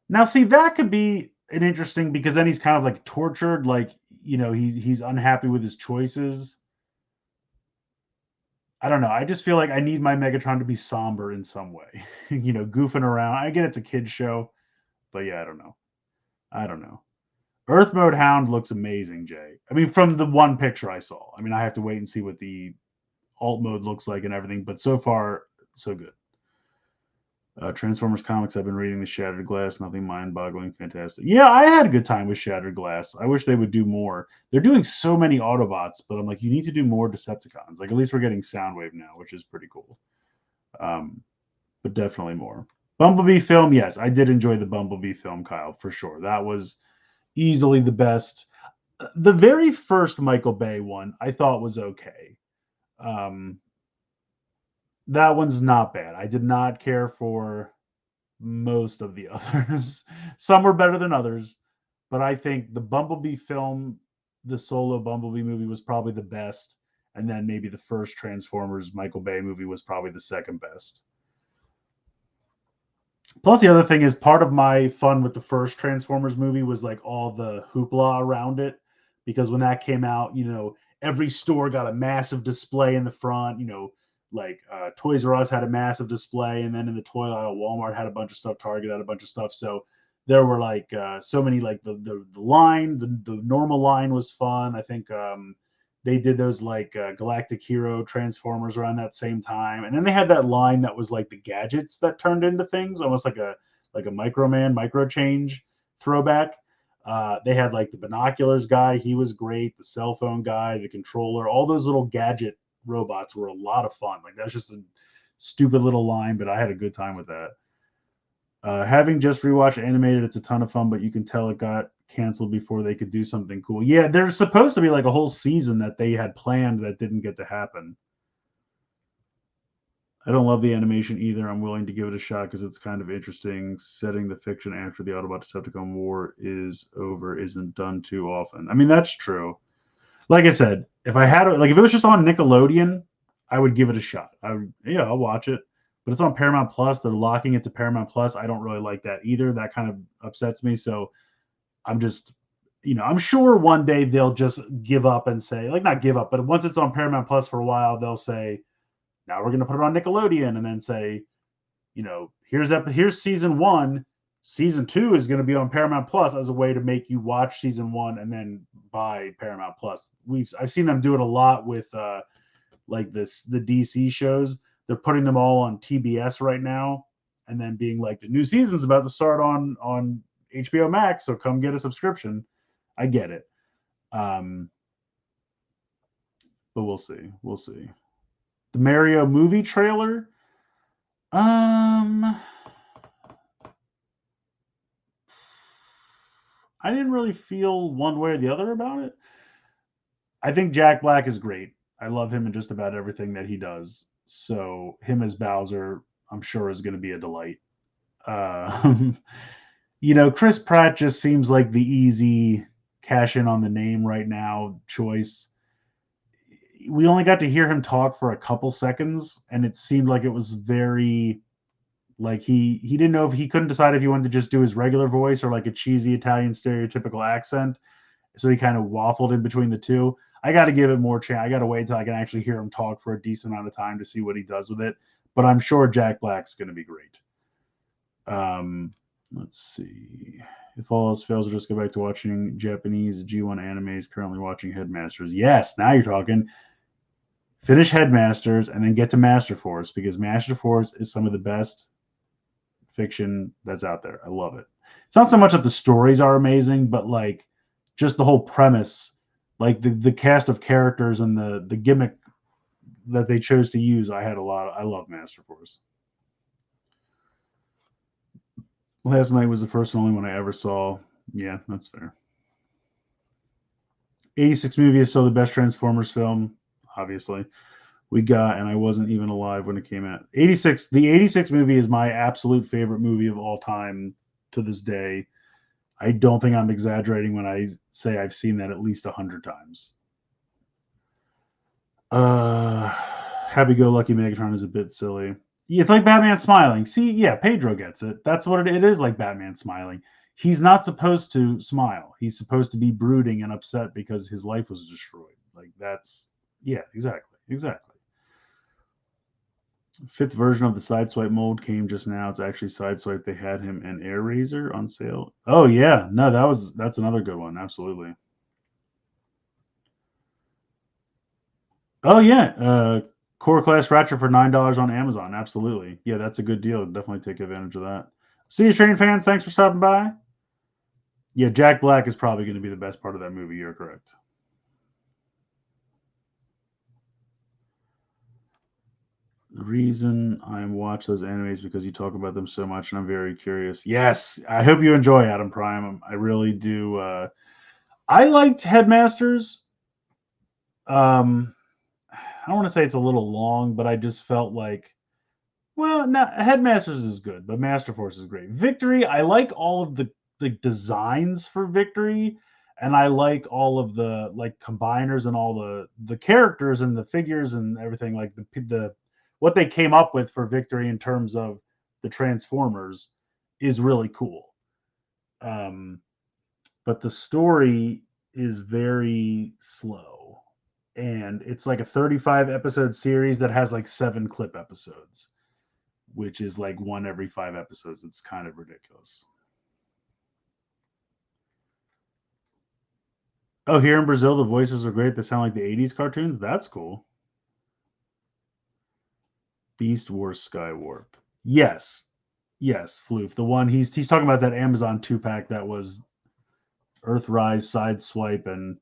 Now, see, that could be an interesting because then he's kind of like tortured, like, you know, he's unhappy with his choices. I don't know. I just feel like I need my Megatron to be somber in some way. You know, goofing around. I get it's a kid's show, but yeah, I don't know. I don't know. Earth Mode Hound looks amazing, Jay. I mean, from the one picture I saw. I mean, I have to wait and see what the alt mode looks like and everything, but so far, so good. Transformers comics, I've been reading the Shattered Glass, nothing mind-boggling, fantastic. Yeah, I had a good time with Shattered Glass. I wish they would do more. They're doing so many Autobots, but I'm like, you need to do more Decepticons. Like, at least we're getting Soundwave now, which is pretty cool. But definitely more. Bumblebee film, yes, I did enjoy the Bumblebee film, Kyle, for sure. That was easily the best. The very first Michael Bay one, I thought was okay. Um, that one's not bad. I did not care for most of the others. Some were better than others, but I think the Bumblebee film, the solo Bumblebee movie, was probably the best. And then maybe the first Transformers Michael Bay movie was probably the second best. Plus, the other thing is part of my fun with the first Transformers movie was like all the hoopla around it, because when that came out, every store got a massive display in the front. Like Toys R Us had a massive display, and then in the toy aisle, Walmart had a bunch of stuff, Target had a bunch of stuff. So there were like so many, like the line, the normal line was fun. I think they did those like Galactic Hero Transformers around that same time, and then they had that line that was like the gadgets that turned into things, almost like a Microman micro change throwback. They had like the binoculars guy, he was great. The cell phone guy, the controller, all those little gadget robots were a lot of fun. Like that's just a stupid little line, but I had a good time with that. Having just rewatched animated, it's a ton of fun, but you can tell it got canceled before they could do something cool. Yeah, there's supposed to be like a whole season that they had planned that didn't get to happen. I don't love the animation either. I'm willing to give it a shot because it's kind of interesting. Setting the fiction after the Autobot Decepticon war is over isn't done too often. I mean, that's true. Like I said, if I had like if it was just on Nickelodeon, I would give it a shot. Yeah, I'll watch it. But it's on Paramount Plus. They're locking it to Paramount Plus. I don't really like that either. That kind of upsets me. So I'm just, I'm sure one day they'll just give up and say, like, not give up, but once it's on Paramount Plus for a while, they'll say, now we're going to put it on Nickelodeon, and then say, here's season one. Season two is going to be on Paramount Plus as a way to make you watch season one and then buy Paramount Plus. I've seen them do it a lot with like the DC shows. They're putting them all on TBS right now, and then being like, the new season's about to start on HBO Max, so come get a subscription. I get it, but we'll see. We'll see. The Mario movie trailer. I didn't really feel one way or the other about it. I think Jack Black is great. I love him in just about everything that he does. So him as Bowser, I'm sure, is going to be a delight. Uh, Chris Pratt just seems like the easy cash in on the name right now choice. We only got to hear him talk for a couple seconds, and it seemed like it was very like he didn't know if he couldn't decide if he wanted to just do his regular voice or like a cheesy Italian stereotypical accent. So he kind of waffled in between the two. I got to give it more chance. I got to wait until I can actually hear him talk for a decent amount of time to see what he does with it. But I'm sure Jack Black's going to be great. Let's see. If all else fails, we'll just go back to watching Japanese G1 animes. Currently watching Headmasters. Yes, now you're talking. Finish Headmasters and then get to Master Force, because Master Force is some of the best fiction that's out there. I love it. It's not so much that the stories are amazing, but like just the whole premise, like the cast of characters and the gimmick that they chose to use. I love Master Force. Last Night was the first and only one I ever saw. Yeah, that's fair. 86 movie is still the best Transformers film, obviously. We got, and I wasn't even alive when it came out. 86, the 86 movie is my absolute favorite movie of all time to this day. I don't think I'm exaggerating when I say I've seen that at least 100 times. Happy Go Lucky Megatron is a bit silly. It's like Batman smiling. See, yeah, Pedro gets it. That's what it is, like Batman smiling. He's not supposed to smile. He's supposed to be brooding and upset because his life was destroyed. Like yeah, exactly. Fifth version of the Sideswipe mold came just now. It's actually Sideswipe. They had him and Air Razor on sale. Oh yeah, no, that's another good one. Absolutely. Oh yeah, Core Class Ratchet for $9 on Amazon. Absolutely. Yeah, that's a good deal. Definitely take advantage of that. See you, train fans. Thanks for stopping by. Yeah, Jack Black is probably going to be the best part of that movie. You're correct. The reason I watch those animes because you talk about them so much, and I'm very curious. Yes, I hope you enjoy Adam Prime. I really do. I liked Headmasters. I don't want to say it's a little long, but I just felt like, well, no, Headmasters is good, but Master Force is great. Victory, I like all of the designs for Victory, and I like all of the like combiners and all the characters and the figures and everything, like the what they came up with for Victory in terms of the Transformers. is really cool. But the story is very slow. And it's like a 35 episode series that has like 7 clip episodes, which is like one every 5 episodes. It's kind of ridiculous. Oh, here in Brazil, the voices are great. They sound like the 80s cartoons. That's cool. Beast Wars Skywarp. Yes. Yes, Floof. The one he's talking about, that Amazon 2-pack that was Earthrise, Sideswipe, and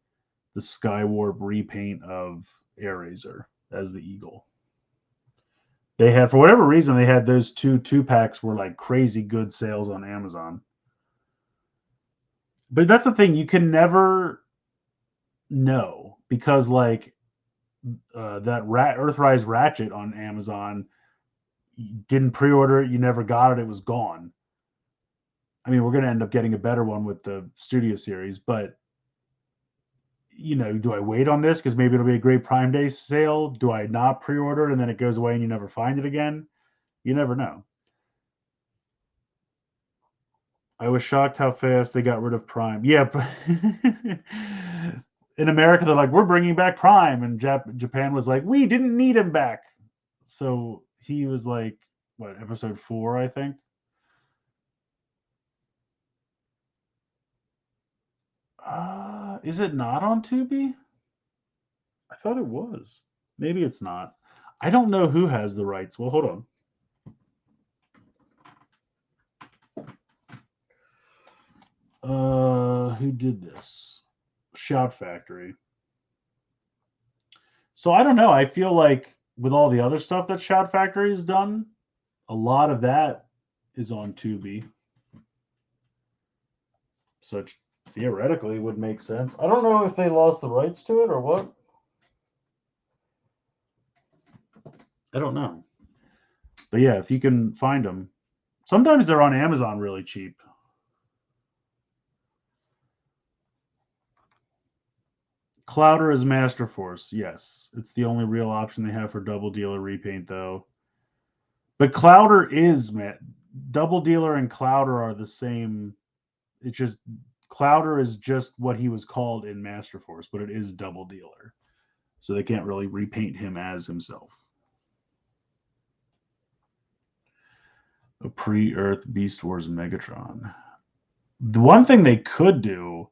the Skywarp repaint of Airazor as the eagle. They had, for whatever reason, they had those 2-packs were like crazy good sales on Amazon. But that's the thing, you can never know, because like that Earthrise Ratchet on Amazon, you didn't pre-order it, you never got it, it was gone. I mean, we're going to end up getting a better one with the Studio Series, but do I wait on this because maybe it'll be a great Prime Day sale? Do I not pre-order it and then it goes away and you never find it again? You never know. I was shocked how fast they got rid of Prime. Yeah, in America they're like, we're bringing back Prime, and Japan was like, we didn't need him back. So he was like, what, episode 4, I think. Is it not on Tubi? I thought it was. Maybe it's not. I don't know who has the rights. Well, hold on. Who did this? Shout Factory. So I don't know. I feel like with all the other stuff that Shout Factory has done, a lot of that is on Tubi. So theoretically would make sense. I don't know if they lost the rights to it or what. I don't know. But yeah, if you can find them. Sometimes they're on Amazon really cheap. Clouder is Master Force. Yes. It's the only real option they have for Double Dealer repaint, though. But Clouder is, Double Dealer and Clouder are the same. It's just Clouder is just what he was called in Master Force, but it is Double Dealer. So they can't really repaint him as himself. A pre-Earth Beast Wars Megatron. The one thing they could do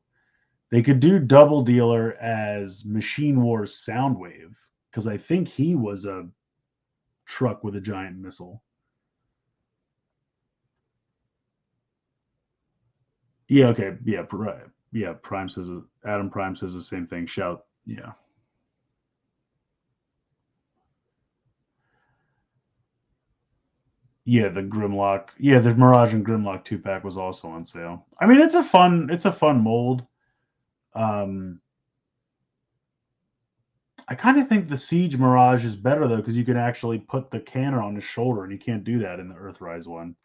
Double Dealer as Machine Wars Soundwave, because I think he was a truck with a giant missile. Yeah, okay. Yeah, right. Yeah, Prime says Adam Prime says the same thing. Shout, yeah. Yeah, the Grimlock. Yeah, the Mirage and Grimlock 2-pack was also on sale. I mean, it's a fun mold. I kind of think the Siege Mirage is better though, because you can actually put the cannon on his shoulder, and you can't do that in the Earthrise one.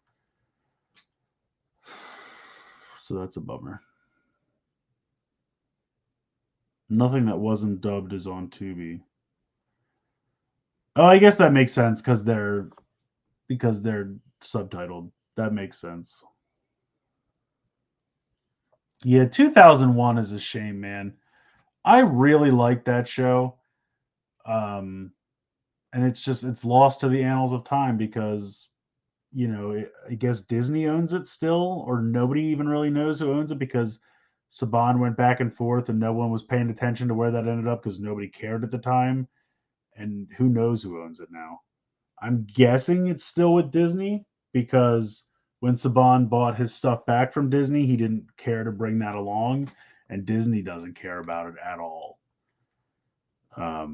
So that's a bummer. Nothing that wasn't dubbed is on Tubi. Oh, I guess that makes sense because they're subtitled. That makes sense. Yeah, 2001 is a shame, man. I really like that show. And it's lost to the annals of time because I guess Disney owns it still, or nobody even really knows who owns it because Saban went back and forth and no one was paying attention to where that ended up because nobody cared at the time. And who knows who owns it now? I'm guessing it's still with Disney because when Saban bought his stuff back from Disney, he didn't care to bring that along, and Disney doesn't care about it at all. I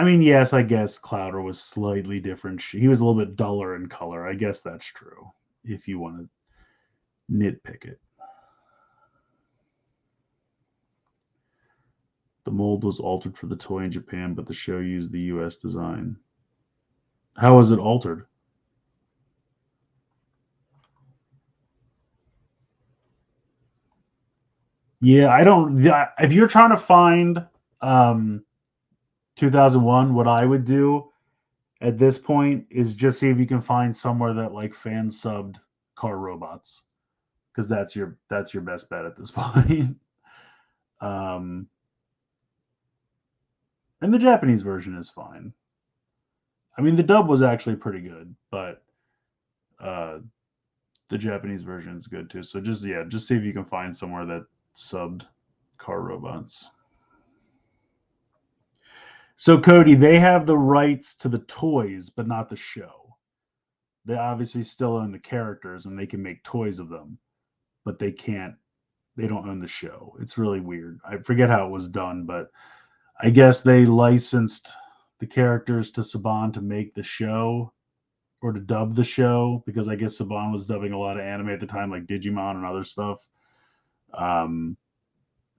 mean, yes, I guess Clouder was slightly different. He was a little bit duller in color. I guess that's true if you want to nitpick it. The mold was altered for the toy in Japan, but the show used the US design. How was it altered? Yeah, I don't. If you're trying to find 2001, what I would do at this point is just see if you can find somewhere that like fan subbed car robots, because that's your best bet at this point. um, and the Japanese version is fine. I mean, the dub was actually pretty good, but uh, the Japanese version is good too. So just see if you can find somewhere that subbed car robots. So Cody, they have the rights to the toys, but not the show. They obviously still own the characters and they can make toys of them, but they can't. They don't own the show. It's really weird. I forget how it was done, but I guess they licensed the characters to Saban to make the show or to dub the show, because I guess Saban was dubbing a lot of anime at the time, like Digimon and other stuff. Um,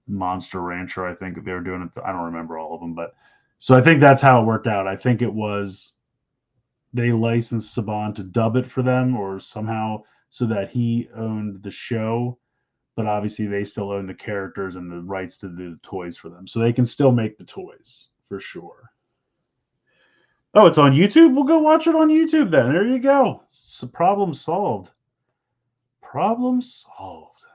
Monster Rancher, I think they were doing it. I don't remember all of them, but so I think that's how it worked out. I think it was they licensed Saban to dub it for them or somehow so that he owned the show, but obviously they still own the characters and the rights to do the toys for them. So they can still make the toys for sure. Oh, it's on YouTube? We'll go watch it on YouTube then. There you go. So problem solved. Problem solved.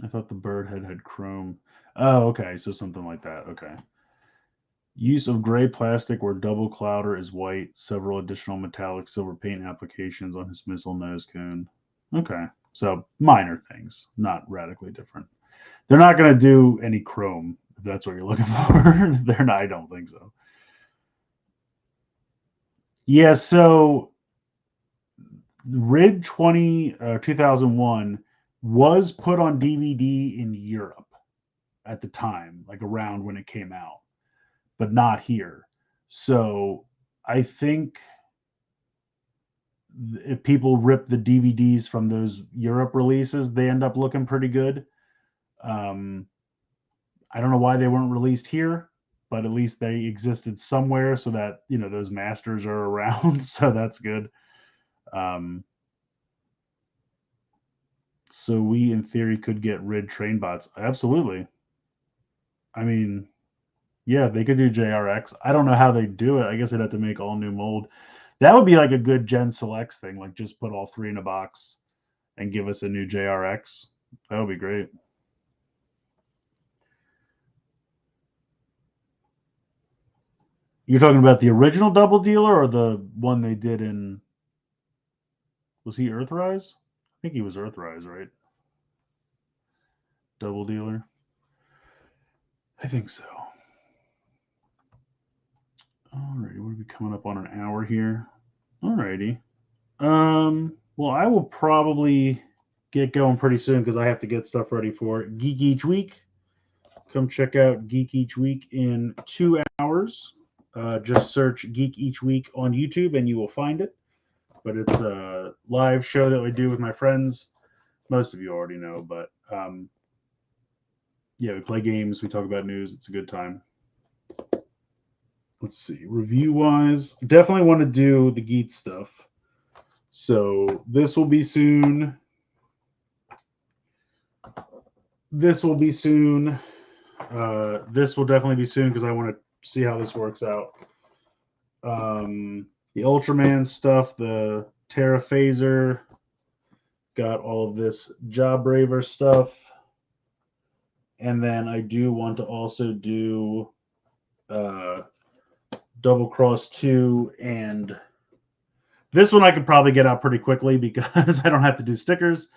I thought the bird had chrome. Oh, okay. So something like that. Okay. Use of gray plastic where double clouder is white. Several additional metallic silver paint applications on his missile nose cone. Okay. So minor things, not radically different. They're not going to do any chrome if that's what you're looking for. They're not. I don't think so. Yeah. So Rid 2001 was put on DVD in Europe at the time, like around when it came out, but not here. So I think if people rip the DVDs from those Europe releases, they end up looking pretty good. Um, I don't know why they weren't released here, but at least they existed somewhere so that those masters are around. So that's good. Um, so we, in theory, could get Rid train bots. Absolutely. I mean, yeah, they could do JRX. I don't know how they do it. I guess they'd have to make all new mold. That would be like a good Gen Selects thing. Like just put all three in a box and give us a new JRX. That would be great. You're talking about the original Double Dealer or the one they did in? Was he Earthrise? I think he was Earthrise, right? Double Dealer. I think so. Alrighty, we'll be coming up on an hour here. Alrighty. Well, I will probably get going pretty soon because I have to get stuff ready for Geek Each Week. Come check out Geek Each Week in 2 hours. Just search Geek Each Week on YouTube and you will find it. But it's a live show that we do with my friends. Most of you already know, but yeah, we play games, we talk about news. It's a good time. Let's see, review wise, definitely want to do the Geats stuff. So this will be soon. This will be soon. This will definitely be soon because I want to see how this works out. The Ultraman stuff, the Terra phaser, got all of this Jobraver stuff. And then I do want to also do Double Cross 2, and this one I could probably get out pretty quickly because I don't have to do stickers.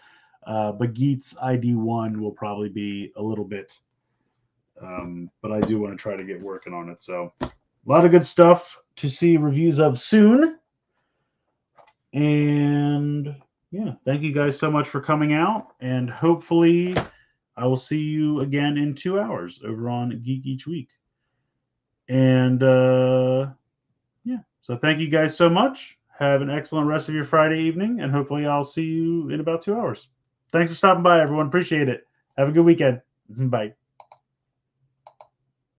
But Geats ID 1 will probably be a little bit, but I do want to try to get working on it. So a lot of good stuff to see reviews of soon. And yeah, thank you guys so much for coming out, and hopefully I will see you again in 2 hours over on Geek Each Week. And yeah, so thank you guys so much. Have an excellent rest of your Friday evening, and hopefully I'll see you in about 2 hours. Thanks for stopping by, everyone. Appreciate it. Have a good weekend. Bye.